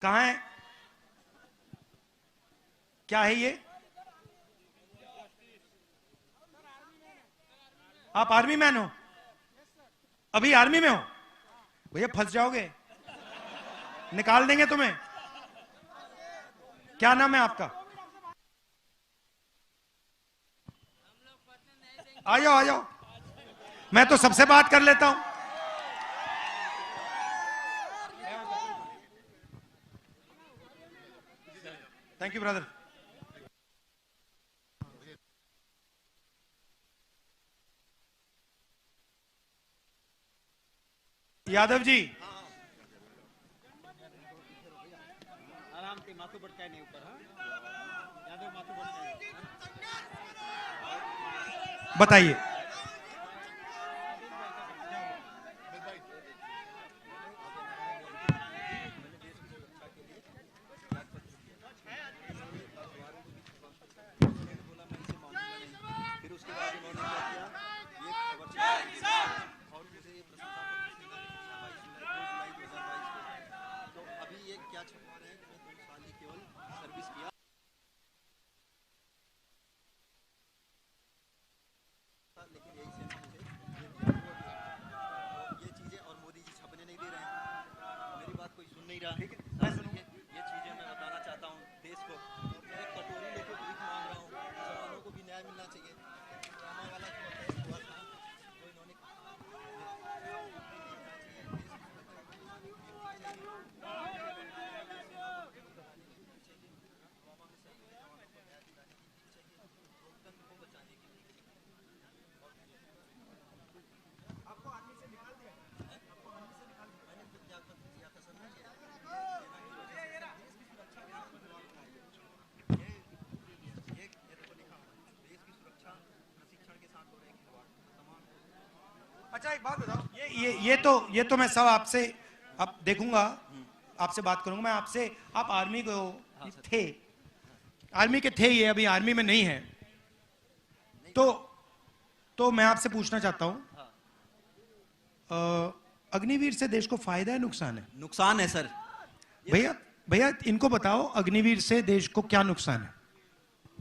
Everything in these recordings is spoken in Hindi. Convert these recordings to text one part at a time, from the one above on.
कहां है? क्या है ये? आप आर्मी मैन हो? अभी आर्मी में हो? भैया फंस जाओगे, निकाल देंगे तुम्हें। क्या नाम है आपका? आ जाओ आ जाओ, मैं तो सबसे बात कर लेता हूं। Thank you brother. Yadav ji, आराम से माथू बढ़ता नहीं ऊपर। यादव माथू बढ़ता है। बताइए। फिर उसके बाद उन्होंने क्या किया, ये खबर छपा और मुझे ये प्रशंसा पत्र मिला 22 जुलाई 2022 को। तो अभी ये क्या छपवा रहे हैं कि मैं 2 साल ही केवल सर्विस किया, लेकिन यही से ये चीजें और मोदी जी छपने नहीं दे रहे हैं। मेरी बात कोई सुन नहीं रहा। ठीक है, मैं सुनूंगा। ये चीजें मैं बताना चाहता हूँ देश को। मैं एक कटोरी लेकर भीख मांग रहा हूँ, मुसलमानों को भी न्याय मिलना चाहिए। ड्रामा वाला जो केस हुआ था, तो इन्होंने अच्छा एक बात बताओ, ये तो मैं सब आपसे अब देखूंगा, आपसे बात करूंगा मैं आपसे। आप आर्मी को थे, आर्मी के थे, ये अभी आर्मी में नहीं है, तो मैं आपसे पूछना चाहता हूं, अग्निवीर से देश को फायदा है नुकसान है? नुकसान है सर। भैया भैया इनको बताओ, अग्निवीर से देश को क्या नुकसान है?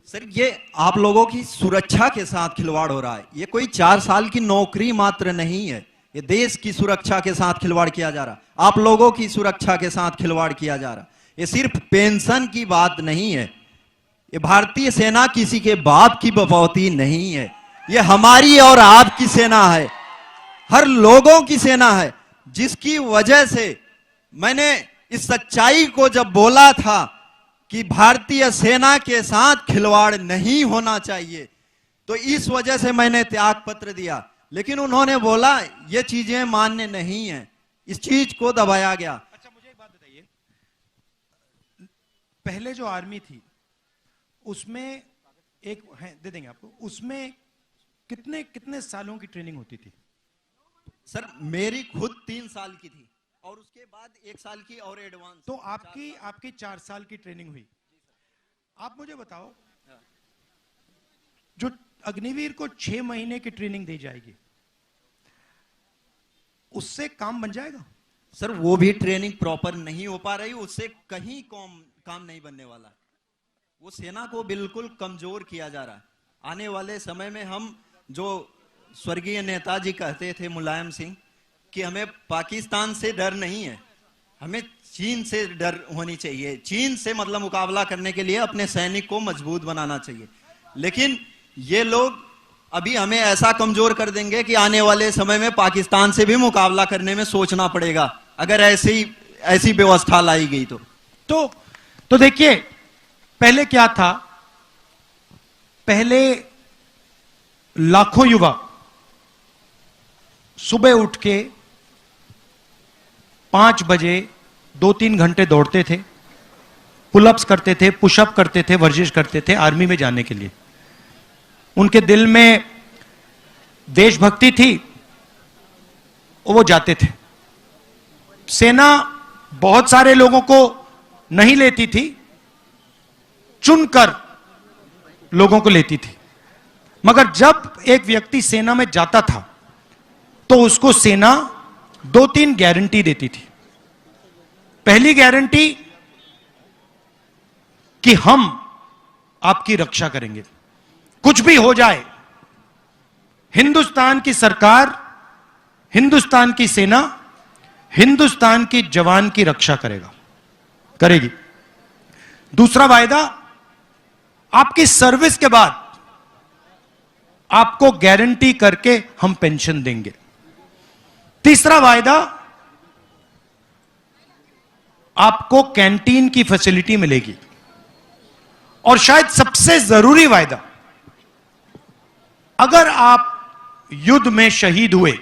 सर ये आप लोगों की सुरक्षा के साथ खिलवाड़ हो रहा है। ये कोई 4 साल की नौकरी मात्र नहीं है, ये देश की सुरक्षा के साथ खिलवाड़ किया जा रहा, आप लोगों की सुरक्षा के साथ खिलवाड़ किया जा रहा। ये सिर्फ पेंशन की बात नहीं है, ये भारतीय सेना किसी के बाप की बपौती नहीं है, ये हमारी और आपकी सेना है, हर लोगों की सेना है, जिसकी वजह से मैंने इस सच्चाई को जब बोला था कि भारतीय सेना के साथ खिलवाड़ नहीं होना चाहिए, तो इस वजह से मैंने त्याग पत्र दिया। लेकिन उन्होंने बोला ये चीजें मान्य नहीं है, इस चीज को दबाया गया। अच्छा मुझे एक बात बताइए, पहले जो आर्मी थी उसमें एक है, दे देंगे आपको, उसमें कितने कितने सालों की ट्रेनिंग होती थी? सर मेरी खुद 3 साल की थी और उसके बाद 1 साल की और एडवांस। तो आपकी 4 साल की ट्रेनिंग हुई। आप मुझे बताओ, जो अग्निवीर को 6 महीने की ट्रेनिंग दी जाएगी, उससे काम बन जाएगा? सर वो भी ट्रेनिंग प्रॉपर नहीं हो पा रही, उससे कहीं काम नहीं बनने वाला। वो सेना को बिल्कुल कमजोर किया जा रहा है। आने वाले समय में हम, जो स्वर्गीय नेताजी कहते थे मुलायम सिंह, कि हमें पाकिस्तान से डर नहीं है, हमें चीन से डर होनी चाहिए। चीन से मतलब मुकाबला करने के लिए अपने सैनिक को मजबूत बनाना चाहिए। लेकिन ये लोग अभी हमें ऐसा कमजोर कर देंगे कि आने वाले समय में पाकिस्तान से भी मुकाबला करने में सोचना पड़ेगा, अगर ऐसी व्यवस्था लाई गई तो देखिए, पहले क्या था, पहले लाखों युवा सुबह उठ के 5 बजे 2-3 घंटे दौड़ते थे, पुलअप्स करते थे, पुशअप करते थे, वर्जिश करते थे आर्मी में जाने के लिए। उनके दिल में देशभक्ति थी, वो जाते थे। सेना बहुत सारे लोगों को नहीं लेती थी, चुनकर लोगों को लेती थी। मगर जब एक व्यक्ति सेना में जाता था तो उसको सेना 2-3 गारंटी देती थी। पहली गारंटी कि हम आपकी रक्षा करेंगे, कुछ भी हो जाए हिंदुस्तान की सरकार, हिंदुस्तान की सेना, हिंदुस्तान की जवान की रक्षा करेगी। दूसरा वायदा, आपकी सर्विस के बाद आपको गारंटी करके हम पेंशन देंगे। तीसरा वायदा, आपको कैंटीन की फैसिलिटी मिलेगी। और शायद सबसे जरूरी वायदा, अगर आप युद्ध में शहीद हुए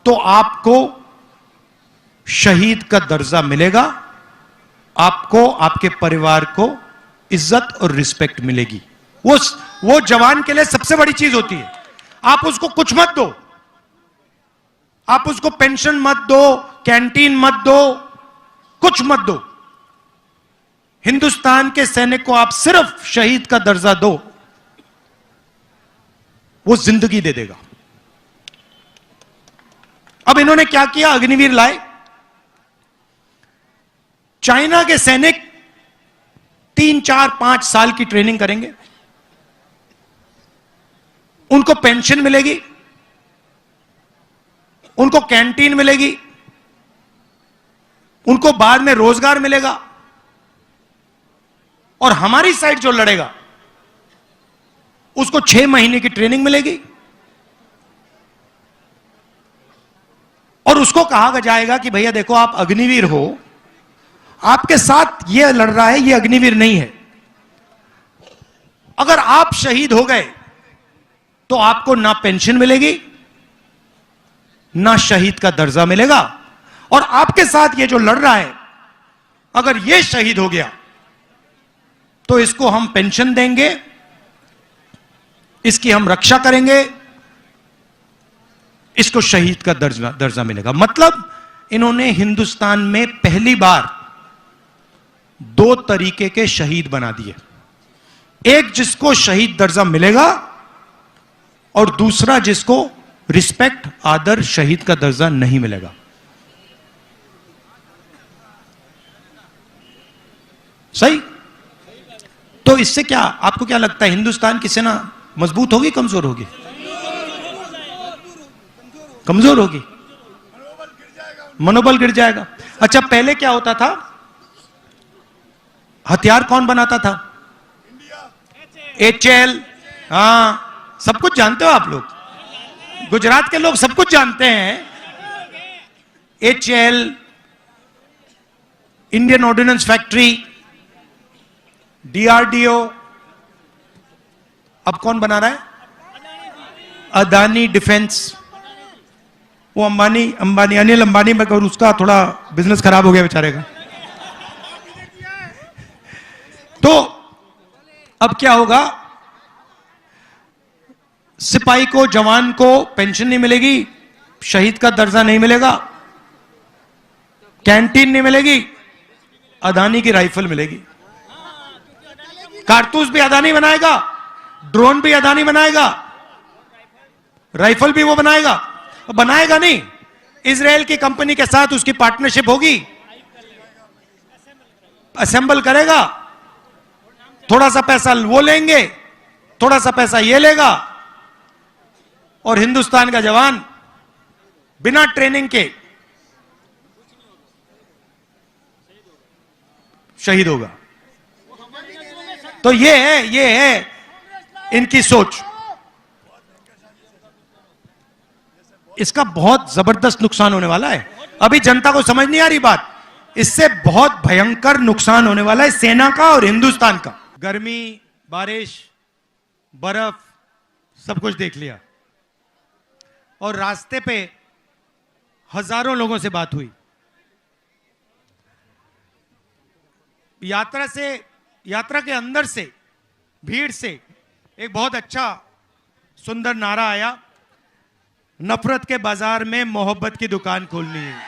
तो आपको शहीद का दर्जा मिलेगा, आपको आपके परिवार को इज्जत और रिस्पेक्ट मिलेगी। वो जवान के लिए सबसे बड़ी चीज होती है। आप उसको कुछ मत दो, आप उसको पेंशन मत दो, कैंटीन मत दो, कुछ मत दो। हिंदुस्तान के सैनिक को आप सिर्फ शहीद का दर्जा दो, वो जिंदगी दे देगा। अब इन्होंने क्या किया, अग्निवीर लाए। चाइना के सैनिक 3, 4, 5 साल की ट्रेनिंग करेंगे, उनको पेंशन मिलेगी, उनको कैंटीन मिलेगी, उनको बाद में रोजगार मिलेगा। और हमारी साइड जो लड़ेगा उसको 6 महीने की ट्रेनिंग मिलेगी और उसको कहा जाएगा कि भैया देखो, आप अग्निवीर हो, आपके साथ ये लड़ रहा है, ये अग्निवीर नहीं है। अगर आप शहीद हो गए तो आपको ना पेंशन मिलेगी, ना शहीद का दर्जा मिलेगा। और आपके साथ ये जो लड़ रहा है, अगर ये शहीद हो गया तो इसको हम पेंशन देंगे, इसकी हम रक्षा करेंगे, इसको शहीद का दर्जा मिलेगा। मतलब इन्होंने हिंदुस्तान में पहली बार 2 तरीके के शहीद बना दिए। एक जिसको शहीद दर्जा मिलेगा और दूसरा जिसको रिस्पेक्ट, आदर, शहीद का दर्जा नहीं मिलेगा। सही? तो इससे क्या, आपको क्या लगता है, हिंदुस्तान की सेना मजबूत होगी, कमजोर होगी? कमजोर होगी, मनोबल गिर जाएगा। अच्छा, पहले क्या होता था, हथियार कौन बनाता था? HL। हाँ, सब कुछ जानते हो आप लोग, गुजरात के लोग सब कुछ जानते हैं। HL, Indian ordnance factory, DRDO। अब कौन बना रहा है? अदानी डिफेंस। वो अंबानी अनिल अंबानी में, उसका थोड़ा बिजनेस खराब हो गया बेचारे का। तो अब क्या होगा, सिपाही को, जवान को पेंशन नहीं मिलेगी, शहीद का दर्जा नहीं मिलेगा, कैंटीन नहीं मिलेगी, अदानी की राइफल मिलेगी। कारतूस भी अदानी बनाएगा, ड्रोन भी अदानी बनाएगा, राइफल भी वो बनाएगा। बनाएगा नहीं, इजराइल की कंपनी के साथ उसकी पार्टनरशिप होगी, असेंबल करेगा, थोड़ा सा पैसा वो लेंगे, थोड़ा सा पैसा ये लेगा, और हिंदुस्तान का जवान बिना ट्रेनिंग के शहीद होगा। तो ये है इनकी सोच। इसका बहुत जबरदस्त नुकसान होने वाला है। अभी जनता को समझ नहीं आ रही बात, इससे बहुत भयंकर नुकसान होने वाला है सेना का और हिंदुस्तान का। गर्मी, बारिश, बर्फ, सब कुछ देख लिया और रास्ते पे हजारों लोगों से बात हुई। यात्रा के अंदर से, भीड़ से एक बहुत अच्छा सुंदर नारा आया, नफरत के बाजार में मोहब्बत की दुकान खोलनी है।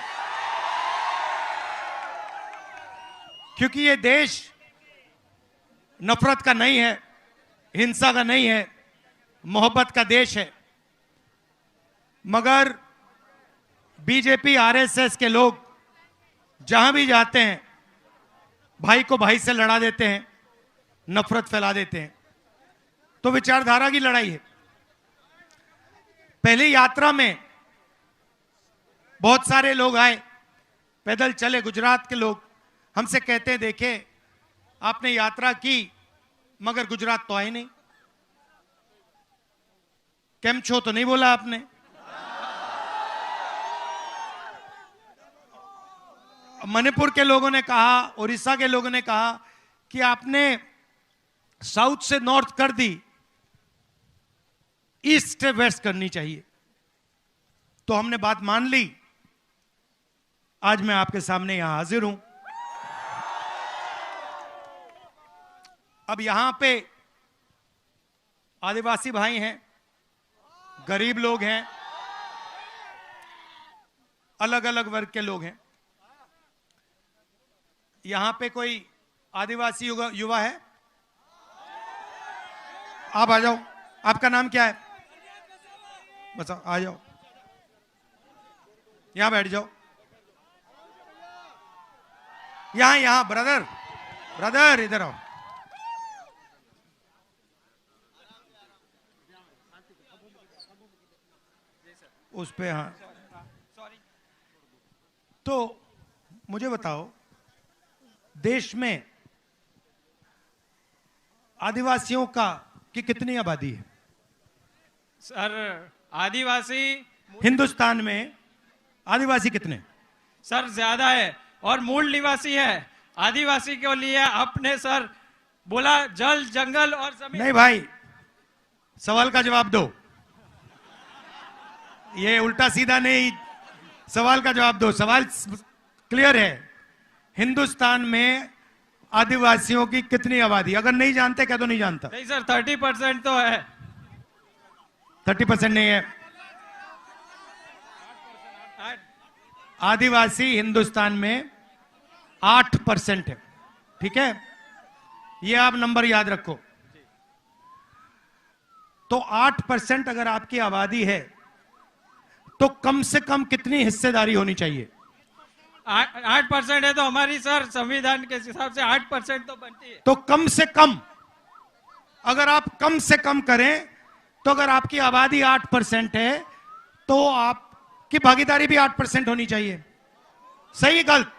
क्योंकि ये देश नफरत का नहीं है, हिंसा का नहीं है, मोहब्बत का देश है। मगर बीजेपी, आरएसएस के लोग जहां भी जाते हैं भाई को भाई से लड़ा देते हैं, नफरत फैला देते हैं। तो विचारधारा की लड़ाई है। पहली यात्रा में बहुत सारे लोग आए, पैदल चले, गुजरात के लोग हमसे कहते हैं, देखे आपने यात्रा की मगर गुजरात तो आए नहीं, केम छो तो नहीं बोला आपने। मणिपुर के लोगों ने कहा, उड़ीसा के लोगों ने कहा कि आपने साउथ से नॉर्थ कर दी, ईस्ट से वेस्ट करनी चाहिए। तो हमने बात मान ली। आज मैं आपके सामने यहां हाजिर हूं। अब यहां पे आदिवासी भाई हैं, गरीब लोग हैं, अलग अलग वर्ग के लोग हैं। यहां पे कोई आदिवासी युवा है? आप आ जाओ। आपका नाम क्या है? बताओ, आ जाओ, यहां बैठ जाओ। यहां ब्रदर, ब्रदर इधर आओ। उस पे हाँ, तो मुझे बताओ, देश में आदिवासियों की कितनी आबादी है? सर आदिवासी हिंदुस्तान में आदिवासी कितने? सर ज्यादा है और मूल निवासी है। आदिवासी के लिए आपने सर बोला जल, जंगल और जमीन। नहीं भाई, सवाल का जवाब दो। ये उल्टा सीधा नहीं, सवाल का जवाब दो। सवाल क्लियर है। हिंदुस्तान में आदिवासियों की कितनी आबादी? अगर नहीं जानते क्या तो नहीं जानता। नहीं सर, 30% तो है। 30% नहीं है। आदिवासी हिंदुस्तान में 8% है। ठीक है, ये आप नंबर याद रखो। तो 8% अगर आपकी आबादी है तो कम से कम कितनी हिस्सेदारी होनी चाहिए? 8% है तो हमारी सर संविधान के हिसाब से 8% तो बनती है। तो कम से कम, अगर आप कम से कम करें तो अगर आपकी आबादी 8% है तो आपकी भागीदारी भी 8% होनी चाहिए। सही गलत?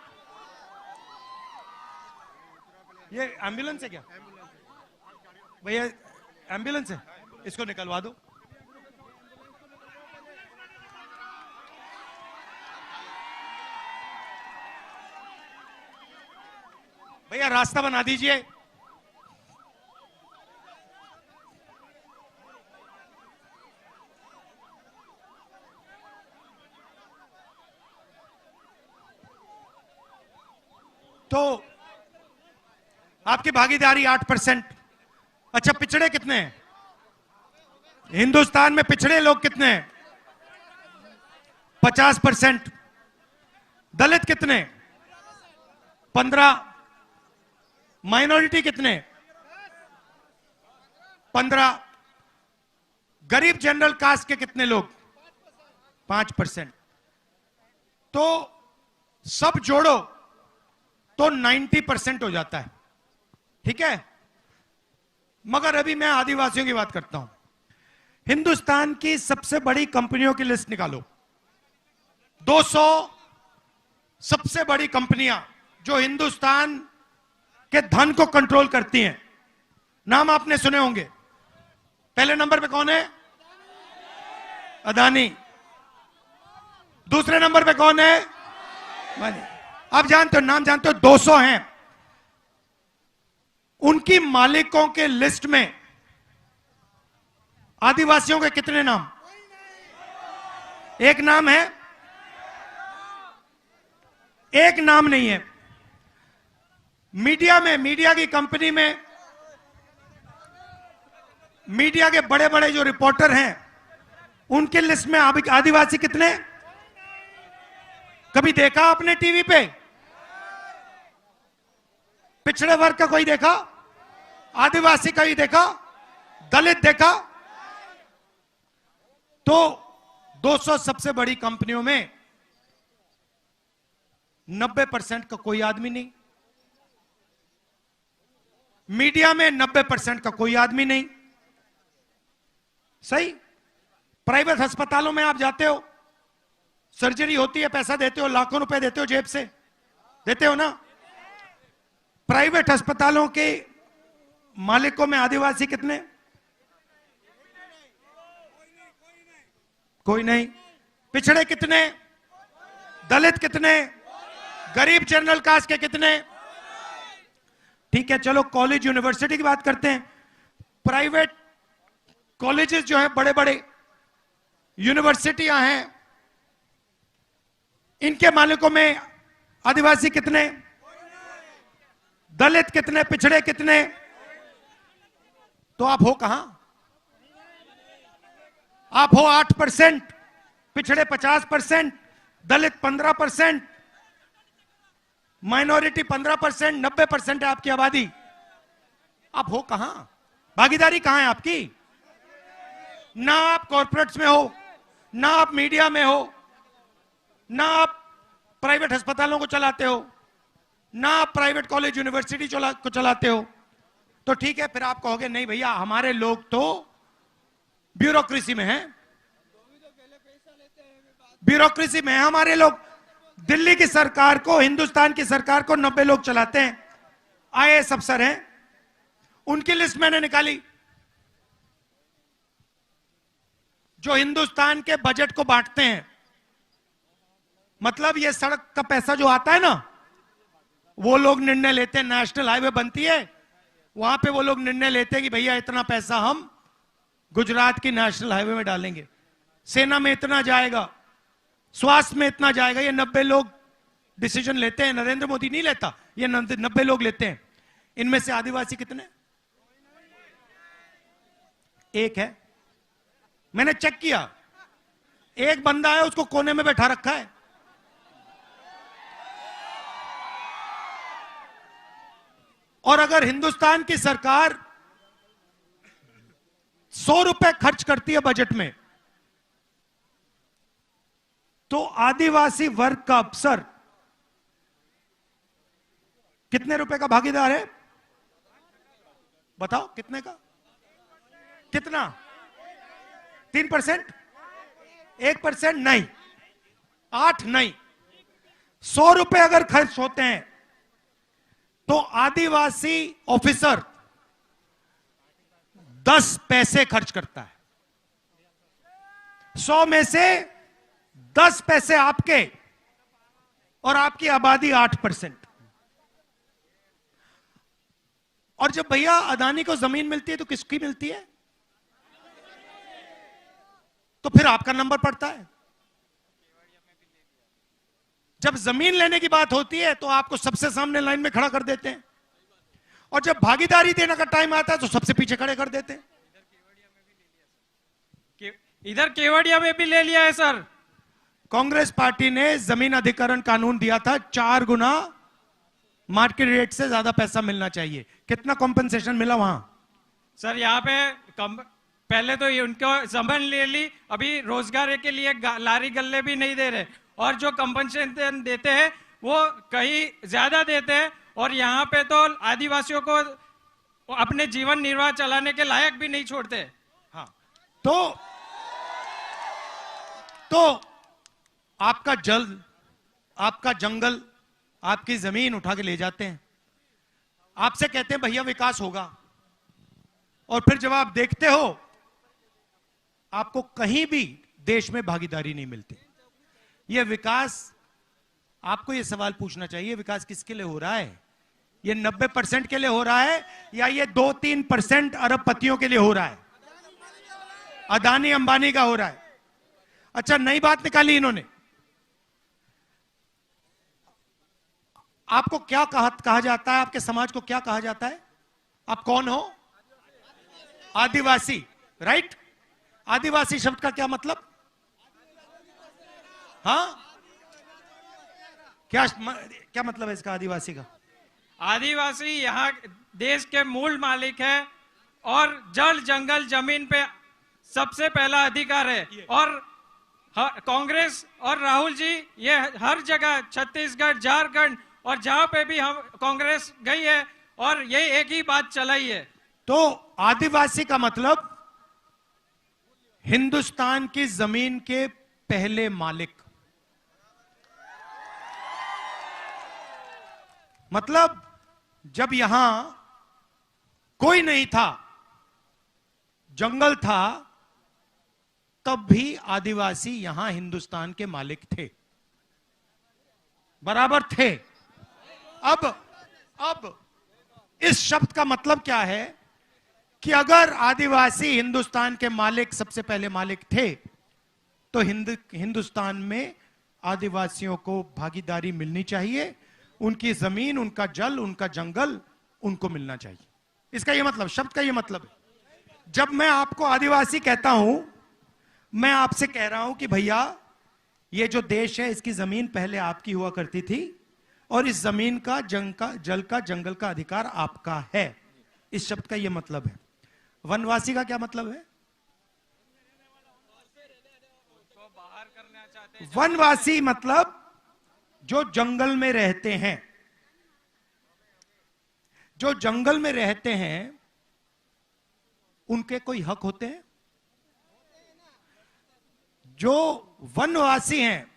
ये एम्बुलेंस है क्या भैया? एम्बुलेंस है, इसको निकलवा दो। भैया रास्ता बना दीजिए। तो आपकी भागीदारी 8%। अच्छा, पिछड़े कितने हैं हिंदुस्तान में? पिछड़े लोग कितने हैं? 50%। दलित कितने? 15। माइनॉरिटी कितने? 15। गरीब जनरल कास्ट के कितने लोग? 5%। तो सब जोड़ो तो 90% हो जाता है। ठीक है, मगर अभी मैं आदिवासियों की बात करता हूं। हिंदुस्तान की सबसे बड़ी कंपनियों की लिस्ट निकालो। 200 सबसे बड़ी कंपनियां जो हिंदुस्तान के धन को कंट्रोल करती हैं। नाम आपने सुने होंगे। पहले नंबर पे कौन है? अदानी। दूसरे नंबर पे कौन है? आप जानते हो, नाम जानते हो, 200 हैं। उनकी मालिकों के लिस्ट में आदिवासियों के कितने नाम? एक नाम है, एक नाम नहीं है। मीडिया में, मीडिया की कंपनी में, मीडिया के बड़े बड़े जो रिपोर्टर हैं उनके लिस्ट में आदिवासी कितने? कभी देखा आपने टीवी पे? पिछड़े वर्ग का कोई देखा? आदिवासी का ही देखा? दलित देखा? तो 200 सबसे बड़ी कंपनियों में 90% का कोई आदमी नहीं। मीडिया में 90% का कोई आदमी नहीं। सही। प्राइवेट अस्पतालों में आप जाते हो, सर्जरी होती है, पैसा देते हो, लाखों रुपए देते हो जेब से, देते हो ना। प्राइवेट अस्पतालों के मालिकों में आदिवासी कितने? कोई नहीं। पिछड़े कितने? दलित कितने? गरीब जनरल कास्ट के कितने? ठीक है, चलो कॉलेज यूनिवर्सिटी की बात करते हैं। प्राइवेट कॉलेजेस जो है, बड़े बड़े यूनिवर्सिटियां हैं, इनके मालिकों में आदिवासी कितने? दलित कितने? पिछड़े कितने? तो आप हो कहां? आप हो 8%, पिछड़े 50%, दलित 15%, माइनॉरिटी 15%, 90% है आपकी आबादी। आप हो कहां? भागीदारी कहां है आपकी? ना आप कॉर्पोरेट्स में हो, ना आप मीडिया में हो, ना आप प्राइवेट अस्पतालों को चलाते हो, ना आप प्राइवेट कॉलेज यूनिवर्सिटी को चलाते हो। तो ठीक है, फिर आप कहोगे नहीं भैया हमारे लोग तो ब्यूरोक्रेसी में हैं, ब्यूरोक्रेसी में है हमारे लोग। दिल्ली की सरकार को, हिंदुस्तान की सरकार को 90 लोग चलाते हैं, आईएएस अफसर हैं। उनकी लिस्ट मैंने निकाली जो हिंदुस्तान के बजट को बांटते हैं। मतलब ये सड़क का पैसा जो आता है ना, वो लोग निर्णय लेते हैं। नेशनल हाईवे बनती है, वहां पे वो लोग निर्णय लेते हैं कि भैया इतना पैसा हम गुजरात की नेशनल हाईवे में डालेंगे, सेना में इतना जाएगा, स्वास्थ्य में इतना जाएगा। ये 90 लोग डिसीजन लेते हैं। नरेंद्र मोदी नहीं लेता, ये 90 लोग लेते हैं। इनमें से आदिवासी कितने? एक है। मैंने चेक किया, एक बंदा है, उसको कोने में बैठा रखा है। और अगर हिंदुस्तान की सरकार 100 रुपए खर्च करती है बजट में, तो आदिवासी वर्ग का अफसर कितने रुपए का भागीदार है? बताओ कितने का? कितना? 3%? 1% नहीं, 8 नहीं। 100 रुपए अगर खर्च होते हैं तो आदिवासी ऑफिसर 10 पैसे खर्च करता है। 100 में से 10 पैसे आपके, और आपकी आबादी 8%। और जब भैया अदानी को जमीन मिलती है तो किसकी मिलती है? तो फिर आपका नंबर पड़ता है। जब जमीन लेने की बात होती है तो आपको सबसे सामने लाइन में खड़ा कर देते हैं, और जब भागीदारी देने का टाइम आता है तो सबसे पीछे खड़े कर देते हैं। इधर केवड़िया में भी ले लिया है सर। कांग्रेस पार्टी ने जमीन अधिग्रहण कानून दिया था, 4 गुना मार्केट रेट से ज्यादा पैसा मिलना चाहिए। कितना कॉम्पेंसेशन मिला वहां? सर यहाँ पे पहले तो उनको जमीन ले ली, अभी रोजगार के लिए लारी गल्ले भी नहीं दे रहे, और जो कंपनसेशन देते हैं वो कहीं ज्यादा देते हैं, और यहाँ पे तो आदिवासियों को अपने जीवन निर्वाह चलाने के लायक भी नहीं छोड़ते। हाँ, तो आपका जल, आपका जंगल, आपकी जमीन उठा के ले जाते हैं, आपसे कहते हैं भैया विकास होगा, और फिर जब आप देखते हो आपको कहीं भी देश में भागीदारी नहीं मिलती। यह विकास, आपको यह सवाल पूछना चाहिए, विकास किसके लिए हो रहा है? यह 90% के लिए हो रहा है, या ये 2-3% अरबपतियों के लिए हो रहा है? अदानी अंबानी का हो रहा है। अच्छा, नई बात निकाली इन्होंने। आपको क्या कहा जाता है? आपके समाज को क्या कहा जाता है? आप कौन हो? आदिवासी, राइट? आदिवासी शब्द का क्या मतलब? हाँ, क्या मतलब है इसका आदिवासी का? आदिवासी यहाँ देश के मूल मालिक है, और जल जंगल जमीन पे सबसे पहला अधिकार है। और कांग्रेस और राहुल जी ये हर जगह, छत्तीसगढ़, झारखंड, और जहां पे भी हम कांग्रेस गई है और ये एक ही बात चलाई है। तो आदिवासी का मतलब हिंदुस्तान की जमीन के पहले मालिक, मतलब जब यहां कोई नहीं था, जंगल था, तब भी आदिवासी यहां हिंदुस्तान के मालिक थे, बराबर थे। अब इस शब्द का मतलब क्या है कि अगर आदिवासी हिंदुस्तान के मालिक सबसे पहले मालिक थे, तो हिंदुस्तान में आदिवासियों को भागीदारी मिलनी चाहिए, उनकी जमीन, उनका जल, उनका जंगल उनको मिलना चाहिए। इसका यह मतलब, शब्द का यह मतलब है। जब मैं आपको आदिवासी कहता हूं, मैं आपसे कह रहा हूं कि भैया ये जो देश है इसकी जमीन पहले आपकी हुआ करती थी और इस जमीन का, जल का, जंगल का अधिकार आपका है। इस शब्द का यह मतलब है। वनवासी का क्या मतलब है? वनवासी मतलब जो जंगल में रहते हैं। जो जंगल में रहते हैं उनके कोई हक होते हैं? जो वनवासी हैं,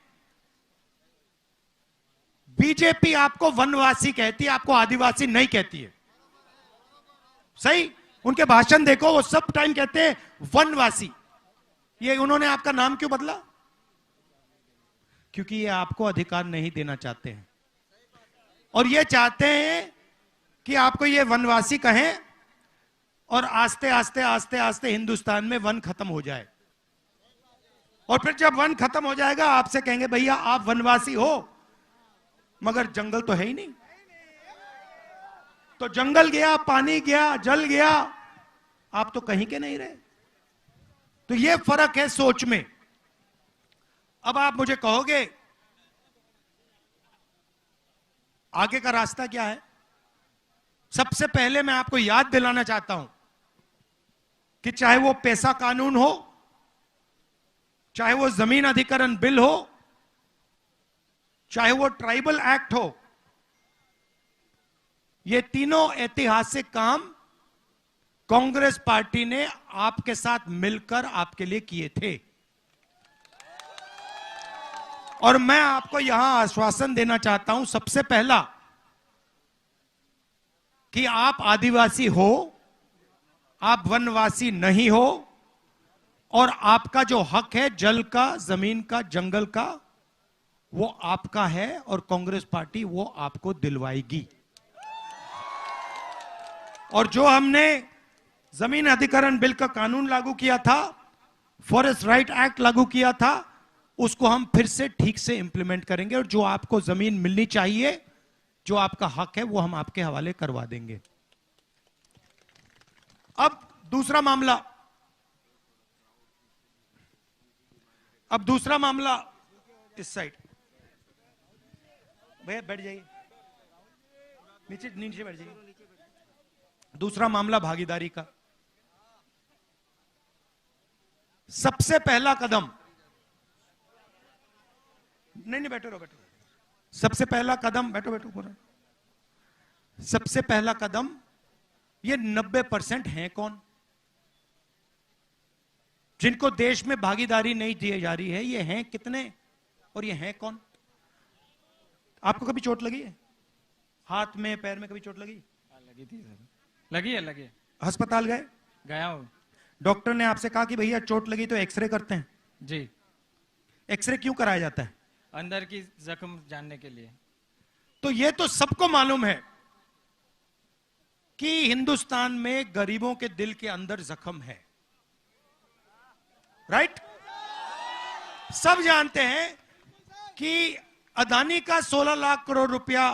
बीजेपी आपको वनवासी कहती है, आपको आदिवासी नहीं कहती है। सही? उनके भाषण देखो, वो सब टाइम कहते हैं वनवासी। ये उन्होंने आपका नाम क्यों बदला? क्योंकि ये आपको अधिकार नहीं देना चाहते हैं और ये चाहते हैं कि आपको ये वनवासी कहें और आस्ते आस्ते आस्ते आस्ते हिंदुस्तान में वन खत्म हो जाए। और फिर जब वन खत्म हो जाएगा आपसे कहेंगे भैया आप वनवासी हो, मगर जंगल तो है ही नहीं। तो जंगल गया, पानी गया, जल गया, आप तो कहीं के नहीं रहे। तो यह फर्क है सोच में। अब आप मुझे कहोगे आगे का रास्ता क्या है? सबसे पहले मैं आपको याद दिलाना चाहता हूं कि चाहे वो पैसा कानून हो, चाहे वो जमीन अधिग्रहण बिल हो, चाहे वो ट्राइबल एक्ट हो, ये तीनों ऐतिहासिक काम कांग्रेस पार्टी ने आपके साथ मिलकर आपके लिए किए थे। और मैं आपको यहां आश्वासन देना चाहता हूं, सबसे पहला, कि आप आदिवासी हो, आप वनवासी नहीं हो, और आपका जो हक है जल का, जमीन का, जंगल का, वो आपका है और कांग्रेस पार्टी वो आपको दिलवाएगी। और जो हमने जमीन अधिग्रहण बिल का कानून लागू किया था, फॉरेस्ट राइट एक्ट लागू किया था, उसको हम फिर से ठीक से इंप्लीमेंट करेंगे और जो आपको जमीन मिलनी चाहिए, जो आपका हक है, वो हम आपके हवाले करवा देंगे। अब दूसरा मामला इस साइड। भैया बैठ जाइए, नीचे नीचे बैठ जाइए। दूसरा मामला भागीदारी का। सबसे पहला कदम, नहीं बैठो रहो, सबसे पहला कदम, बैठो पूरा। सबसे पहला कदम, ये 90% हैं कौन जिनको देश में भागीदारी नहीं दी जा रही है? ये हैं कितने और ये हैं कौन? आपको कभी चोट लगी है? हाथ में, पैर में कभी चोट लगी? लगी थी सर। लगी है। अस्पताल गया हूं। डॉक्टर ने आपसे कहा कि भैया चोट लगी तो एक्सरे करते हैं? जी। एक्सरे क्यों कराया जाता है? अंदर की जख्म जानने के लिए। तो ये तो सबको मालूम है कि हिंदुस्तान में गरीबों के दिल के अंदर जख्म है, राइट? सब जानते हैं कि अदानी का 16 लाख करोड़ रुपया,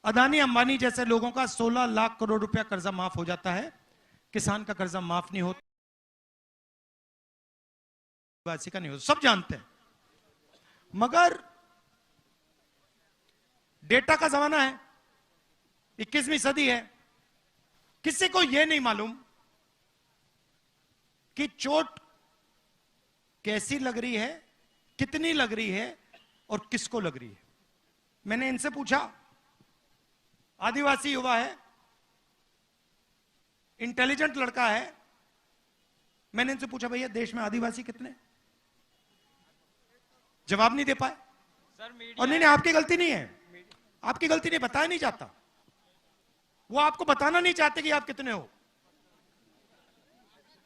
अदानी अंबानी जैसे लोगों का 16 लाख करोड़ रुपया कर्जा माफ हो जाता है, किसान का कर्जा माफ नहीं होता, आदिवासी का नहीं होता, सब जानते हैं। मगर डेटा का जमाना है, 21वीं सदी है, किसी को यह नहीं मालूम कि चोट कैसी लग रही है, कितनी लग रही है और किसको लग रही है। मैंने इनसे पूछा आदिवासी युवा है, इंटेलिजेंट लड़का है। मैंने इनसे पूछा भैया देश में आदिवासी कितने, जवाब नहीं दे पाए। सर और नहीं, आपकी गलती नहीं है, आपकी गलती नहीं, बताया नहीं जाता, वो आपको बताना नहीं चाहते कि आप कितने हो।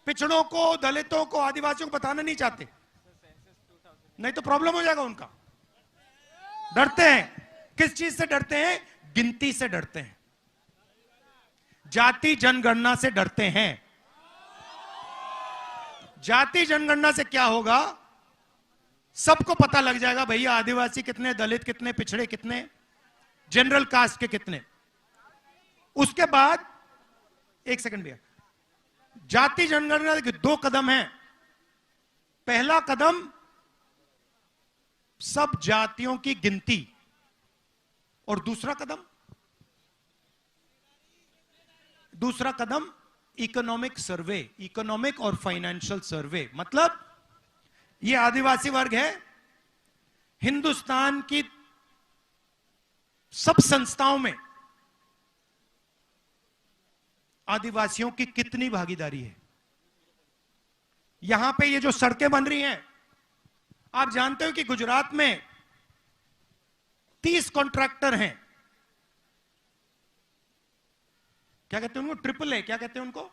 पिछड़ों को, दलितों को, आदिवासियों को बताना नहीं चाहते, नहीं तो प्रॉब्लम हो जाएगा उनका। डरते हैं, किस चीज से डरते हैं? गिनती से डरते हैं, जाति जनगणना से डरते हैं। जाति जनगणना से क्या होगा? सबको पता लग जाएगा भैया आदिवासी कितने, दलित कितने, पिछड़े कितने, जनरल कास्ट के कितने। उसके बाद एक सेकंड भैया, जाति जनगणना के 2 कदम हैं। पहला कदम सब जातियों की गिनती, और दूसरा कदम इकोनॉमिक सर्वे, इकोनॉमिक और फाइनेंशियल सर्वे। मतलब ये आदिवासी वर्ग है, हिंदुस्तान की सब संस्थाओं में आदिवासियों की कितनी भागीदारी है। यहां पे ये जो सड़कें बन रही हैं, आप जानते हो कि गुजरात में 30 कॉन्ट्रैक्टर हैं। क्या कहते हैं उनको? ट्रिपल ए, क्या कहते हैं उनको?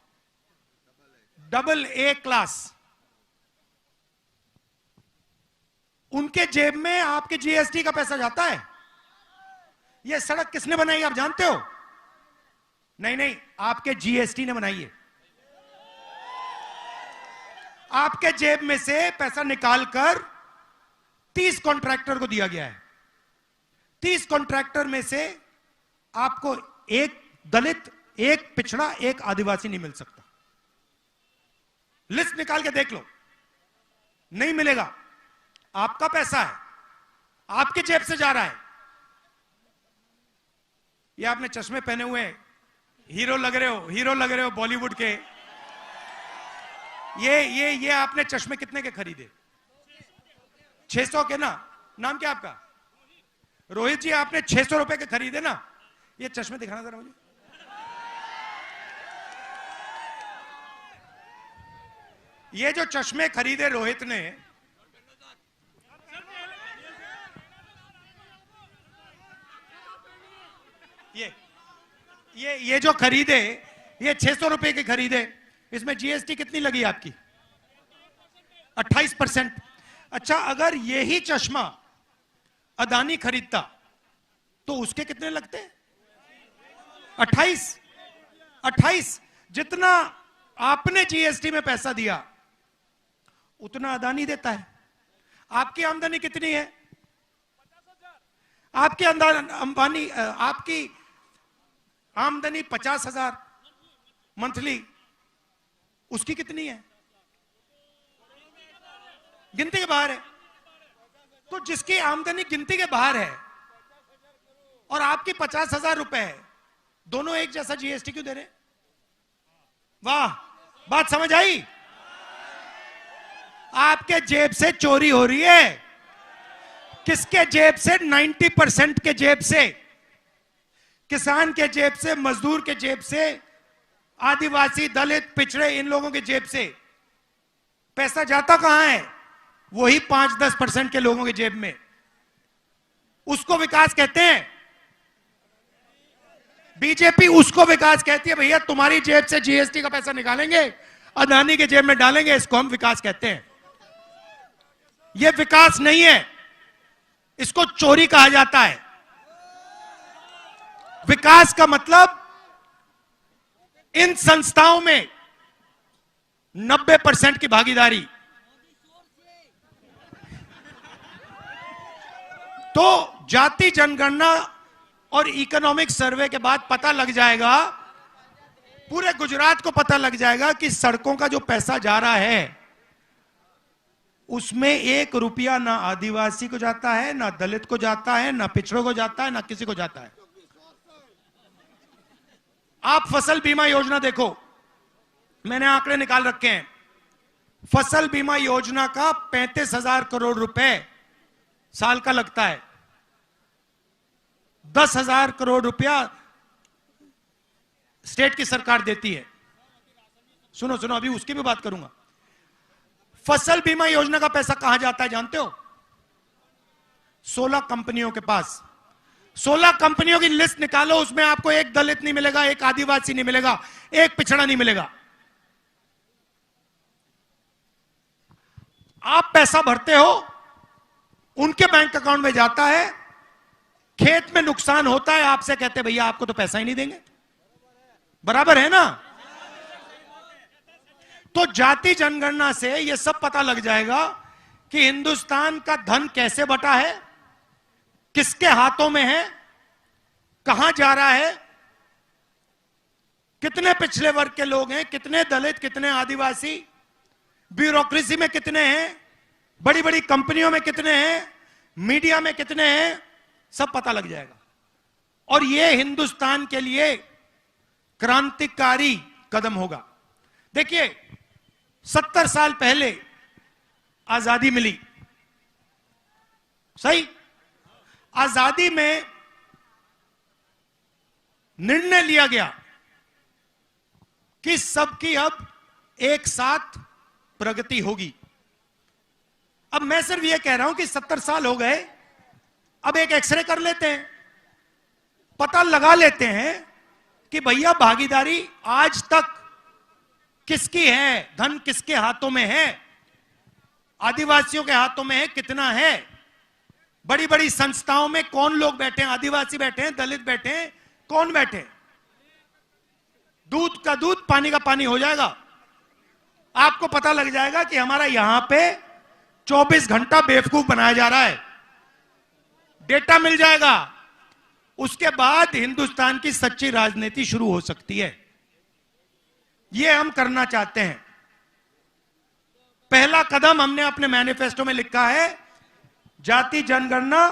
Double A class. उनके जेब में आपके जीएसटी का पैसा जाता है। यह सड़क किसने बनाई आप जानते हो? नहीं, आपके जीएसटी ने बनाई है। आपके जेब में से पैसा निकालकर 30 कॉन्ट्रैक्टर को दिया गया है। 30 कॉन्ट्रैक्टर में से आपको एक दलित, एक पिछड़ा, एक आदिवासी नहीं मिल सकता। लिस्ट निकाल के देख लो, नहीं मिलेगा। आपका पैसा है, आपके जेब से जा रहा है। ये आपने चश्मे पहने हुए, हीरो लग रहे हो बॉलीवुड के। ये आपने चश्मे कितने के खरीदे? 600 के ना? नाम क्या आपका? रोहित जी, आपने 600 रुपए के खरीदे ना? ये चश्मे दिखाना जरा मुझे। ये जो चश्मे खरीदे रोहित ने, ये जो खरीदे, ये 600 रुपए के खरीदे। इसमें जीएसटी कितनी लगी आपकी? 28%। अच्छा, अगर यही चश्मा अदानी खरीदता तो उसके कितने लगते? 28। जितना आपने जीएसटी में पैसा दिया उतना अदानी देता है। आपकी आमदनी कितनी है? आपकी आमदनी 50,000 मंथली, उसकी कितनी है? गिनती के बाहर है। तो जिसकी आमदनी गिनती के बाहर है और आपकी 50,000 रुपए है, दोनों एक जैसा जीएसटी क्यों दे रहे? वाह, बात समझ आई? आपके जेब से चोरी हो रही है। किसके जेब से? 90% के जेब से, किसान के जेब से, मजदूर के जेब से, आदिवासी, दलित, पिछड़े, इन लोगों के जेब से। पैसा जाता कहां है? वही 5-10% के लोगों के जेब में। उसको विकास कहते हैं। बीजेपी उसको विकास कहती है। भैया तुम्हारी जेब से जीएसटी का पैसा निकालेंगे, अदानी के जेब में डालेंगे, इसको हम विकास कहते हैं। यह विकास नहीं है, इसको चोरी कहा जाता है। विकास का मतलब इन संस्थाओं में 90% की भागीदारी। तो जाति जनगणना और इकोनॉमिक सर्वे के बाद पता लग जाएगा, पूरे गुजरात को पता लग जाएगा कि सड़कों का जो पैसा जा रहा है उसमें 1 रुपया ना आदिवासी को जाता है, ना दलित को जाता है, ना पिछड़ों को जाता है, ना किसी को जाता है। आप फसल बीमा योजना देखो, मैंने आंकड़े निकाल रखे हैं। फसल बीमा योजना का 35,000 करोड़ रुपए साल का लगता है। 10,000 करोड़ रुपया स्टेट की सरकार देती है। सुनो सुनो, अभी उसकी भी बात करूंगा। फसल बीमा योजना का पैसा कहां जाता है जानते हो? 16 कंपनियों के पास। 16 कंपनियों की लिस्ट निकालो, उसमें आपको एक दलित नहीं मिलेगा, एक आदिवासी नहीं मिलेगा, एक पिछड़ा नहीं मिलेगा। आप पैसा भरते हो, उनके बैंक अकाउंट में जाता है, खेत में नुकसान होता है, आपसे कहते भैया आपको तो पैसा ही नहीं देंगे। बराबर है ना? तो जाति जनगणना से यह सब पता लग जाएगा कि हिंदुस्तान का धन कैसे बटा है, किसके हाथों में है, कहां जा रहा है, कितने पिछड़े वर्ग के लोग हैं, कितने दलित, कितने आदिवासी, ब्यूरोक्रेसी में कितने हैं, बड़ी बड़ी कंपनियों में कितने हैं, मीडिया में कितने हैं, सब पता लग जाएगा। और यह हिंदुस्तान के लिए क्रांतिकारी कदम होगा। देखिए 70 साल पहले आजादी मिली, सही? आजादी में निर्णय लिया गया कि सबकी अब एक साथ प्रगति होगी। अब मैं सिर्फ यह कह रहा हूं कि 70 साल हो गए, अब एक एक्सरे कर लेते हैं, पता लगा लेते हैं कि भैया भागीदारी आज तक किसकी है, धन किसके हाथों में है, आदिवासियों के हाथों में है, कितना है, बड़ी बड़ी संस्थाओं में कौन लोग बैठे हैं, आदिवासी बैठे हैं, दलित बैठे हैं, कौन बैठे? दूध का दूध, पानी का पानी हो जाएगा। आपको पता लग जाएगा कि हमारा यहां पे 24 घंटा बेवकूफ बनाया जा रहा है, डेटा मिल जाएगा। उसके बाद हिंदुस्तान की सच्ची राजनीति शुरू हो सकती है। यह हम करना चाहते हैं। पहला कदम हमने अपने मैनिफेस्टो में लिखा है, जाति जनगणना,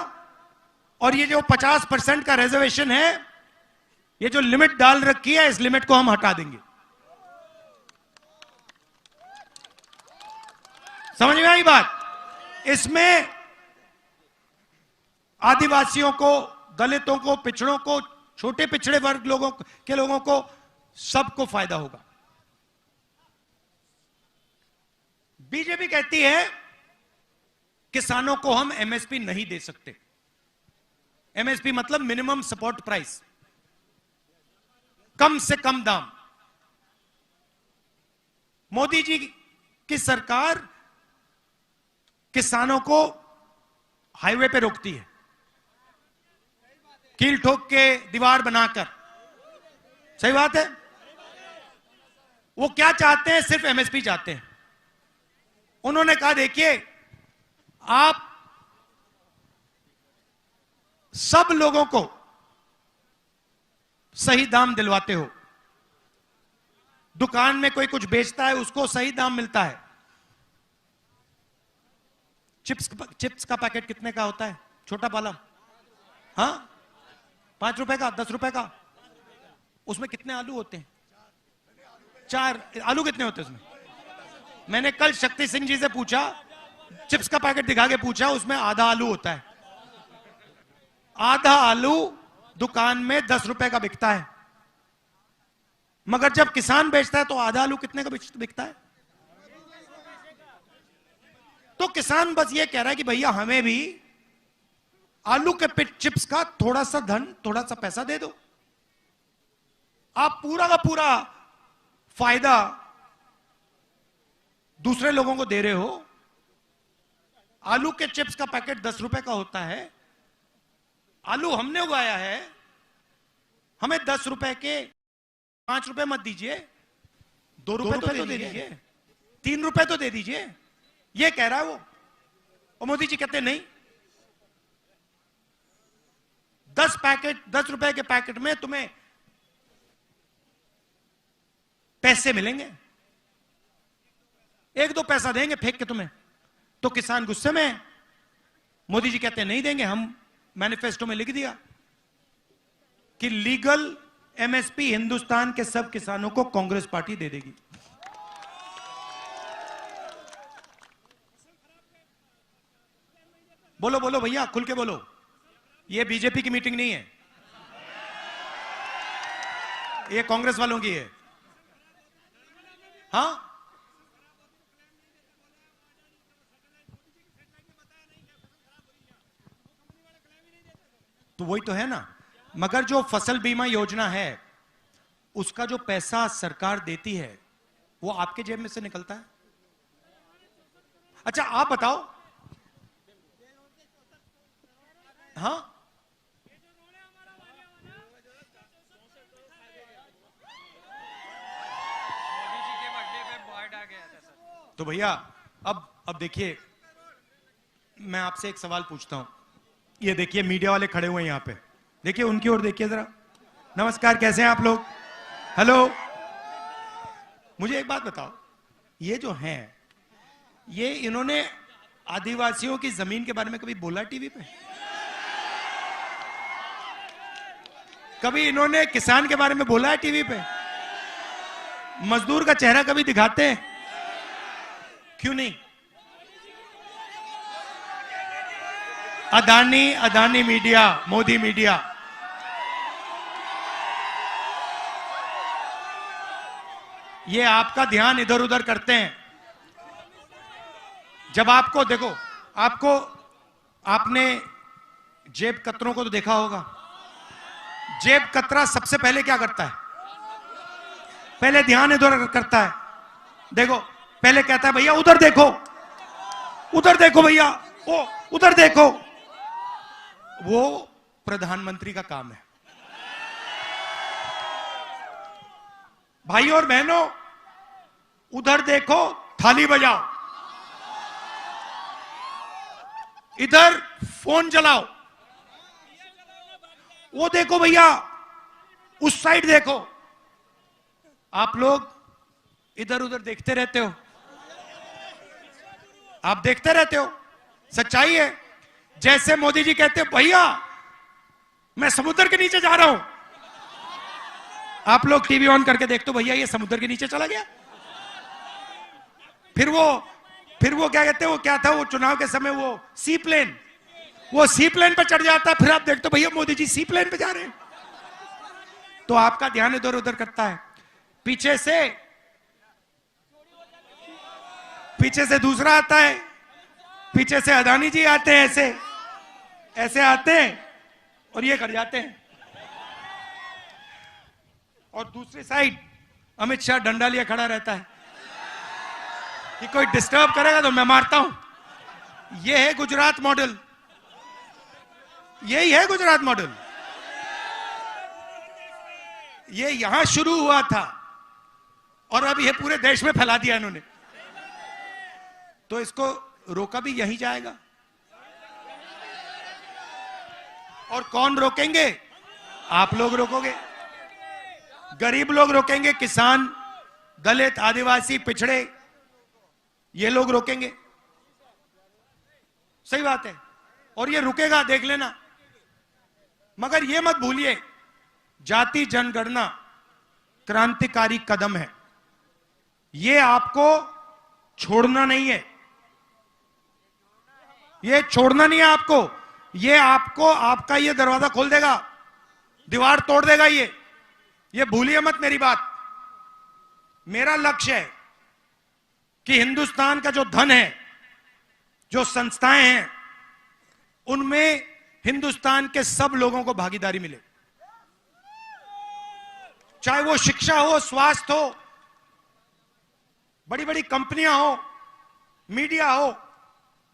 और ये जो 50% का रिजर्वेशन है, ये जो लिमिट डाल रखी है, इस लिमिट को हम हटा देंगे। समझ में आई बात? इसमें आदिवासियों को, दलितों को, पिछड़ों को, छोटे पिछड़े वर्ग लोगों को सबको फायदा होगा। बीजेपी कहती है किसानों को हम एमएसपी नहीं दे सकते। एमएसपी मतलब मिनिमम सपोर्ट प्राइस, कम से कम दाम। मोदी जी की सरकार किसानों को हाईवे पे रोकती है, कील ठोक के, दीवार बनाकर। सही बात है? वो क्या चाहते हैं? सिर्फ एमएसपी चाहते हैं। उन्होंने कहा देखिए, आप सब लोगों को सही दाम दिलवाते हो, दुकान में कोई कुछ बेचता है उसको सही दाम मिलता है। चिप्स का पैकेट कितने का होता है? छोटा वाला, हाँ, 5 रुपए का, 10 रुपए का। उसमें कितने आलू होते हैं? 4 आलू कितने होते हैं उसमें? मैंने कल शक्ति सिंह जी से पूछा, चिप्स का पैकेट दिखा के पूछा, उसमें आधा आलू होता है। आधा आलू दुकान में 10 रुपए का बिकता है, मगर जब किसान बेचता है तो आधा आलू कितने का बिकता है? तो किसान बस ये कह रहा है कि भैया हमें भी आलू के चिप्स का थोड़ा सा धन, थोड़ा सा पैसा दे दो। आप पूरा का पूरा फायदा दूसरे लोगों को दे रहे हो। आलू के चिप्स का पैकेट 10 रुपए का होता है, आलू हमने उगाया है, हमें 10 रुपए के 5 रुपए मत दीजिए, 2 रुपए तो दे दीजिए, 3 रुपए तो दे दीजिए, ये कह रहा है वो। और मोदी जी कहते नहीं, 10 रुपए के पैकेट में तुम्हें पैसे मिलेंगे, 1-2 पैसा देंगे फेंक के तुम्हें। तो किसान गुस्से में है। मोदी जी कहते नहीं देंगे। हम मैनिफेस्टो में लिख दिया कि लीगल एमएसपी हिंदुस्तान के सब किसानों को कांग्रेस पार्टी दे देगी। बोलो बोलो भैया, खुल के बोलो। यह बीजेपी की मीटिंग नहीं है, ये कांग्रेस वालों की है। हाँ, तो वही तो है ना। मगर जो फसल बीमा योजना है उसका जो पैसा सरकार देती है वो आपके जेब में से निकलता है। अच्छा आप बताओ। हाँ, मोदी जी के बर्थडे पे बॉय आ गया था सर। तो भैया अब देखिए, मैं आपसे एक सवाल पूछता हूं। ये देखिए मीडिया वाले खड़े हुए हैं यहां पे, देखिए उनकी ओर देखिए जरा। नमस्कार, कैसे हैं आप लोग? हेलो, मुझे एक बात बताओ, ये जो हैं ये इन्होंने आदिवासियों की जमीन के बारे में कभी बोला टीवी पे? कभी इन्होंने किसान के बारे में बोला है टीवी पे? मजदूर का चेहरा कभी दिखाते हैं? क्यों नहीं? अदानी मीडिया, मोदी मीडिया, ये आपका ध्यान इधर उधर करते हैं। जब आपको देखो, आपने जेब कतरों को तो देखा होगा। जेब कतरा सबसे पहले क्या करता है? पहले ध्यान इधर करता है। देखो, पहले कहता है भैया उधर देखो, उधर देखो भैया, ओ उधर देखो। वो प्रधानमंत्री का काम है। भाई और बहनों, उधर देखो, थाली बजाओ, इधर फोन चलाओ, वो देखो भैया, उस साइड देखो। आप लोग इधर उधर देखते रहते हो, आप देखते रहते हो। सच्चाई है। जैसे मोदी जी कहते हैं भैया मैं समुद्र के नीचे जा रहा हूं, आप लोग टीवी ऑन करके देखते हो, भैया ये समुद्र के नीचे चला गया। फिर वो क्या कहते हैं, वो क्या था वो चुनाव के समय, वो सी प्लेन पर चढ़ जाता है। फिर आप देखते हो भैया मोदी जी सी प्लेन पे जा रहे हैं। तो आपका ध्यान इधर उधर करता है। पीछे से दूसरा आता है, पीछे से अदानी जी आते हैं, ऐसे आते हैं और ये कर जाते हैं। और दूसरी साइड अमित शाह डंडा लिए खड़ा रहता है कि कोई डिस्टर्ब करेगा तो मैं मारता हूं। ये है गुजरात मॉडल, यही है गुजरात मॉडल। ये यहां शुरू हुआ था और अब ये पूरे देश में फैला दिया इन्होंने। तो इसको रोका भी यहीं जाएगा। और कौन रोकेंगे? आप लोग रोकोगे, गरीब लोग रोकेंगे, किसान, दलित, आदिवासी, पिछड़े, ये लोग रोकेंगे। सही बात है। और ये रुकेगा, देख लेना। मगर ये मत भूलिए, जाति जनगणना क्रांतिकारी कदम है। ये आपको छोड़ना नहीं है, ये छोड़ना नहीं है आपको। ये आपको आपका ये दरवाजा खोल देगा, दीवार तोड़ देगा। ये भूलिए मत मेरी बात। मेरा लक्ष्य है कि हिंदुस्तान का जो धन है, जो संस्थाएं हैं, उनमें हिंदुस्तान के सब लोगों को भागीदारी मिले। चाहे वो शिक्षा हो, स्वास्थ्य हो, बड़ी बड़ी कंपनियां हो, मीडिया हो।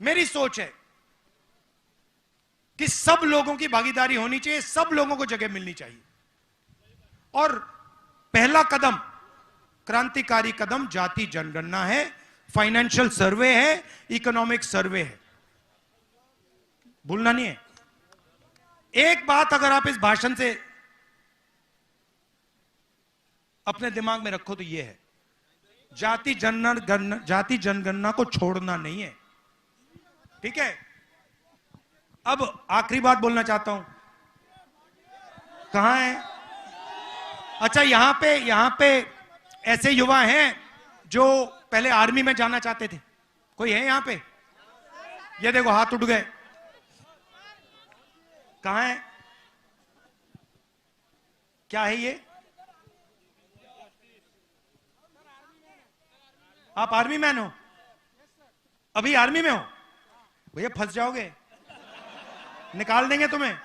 मेरी सोच है कि सब लोगों की भागीदारी होनी चाहिए, सब लोगों को जगह मिलनी चाहिए। और पहला कदम, क्रांतिकारी कदम जाति जनगणना है, फाइनेंशियल सर्वे है, इकोनॉमिक सर्वे है। भूलना नहीं है। एक बात अगर आप इस भाषण से अपने दिमाग में रखो तो यह है, जाति जनगणना को छोड़ना नहीं है। ठीक है। अब आखिरी बात बोलना चाहता हूं। कहां है? अच्छा, यहां पे ऐसे युवा हैं जो पहले आर्मी में जाना चाहते थे। कोई है यहां पे? ये देखो हाथ उठ गए। कहां है? क्या है ये? आप आर्मी मैन हो? अभी आर्मी में हो? भैया फंस जाओगे, निकाल देंगे तुम्हें।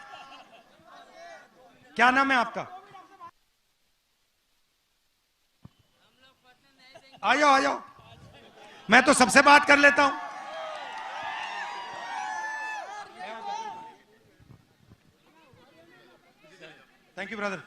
क्या नाम है आपका? आ जाओ आ जाओ, मैं तो सबसे बात कर लेता हूं। Thank you brother.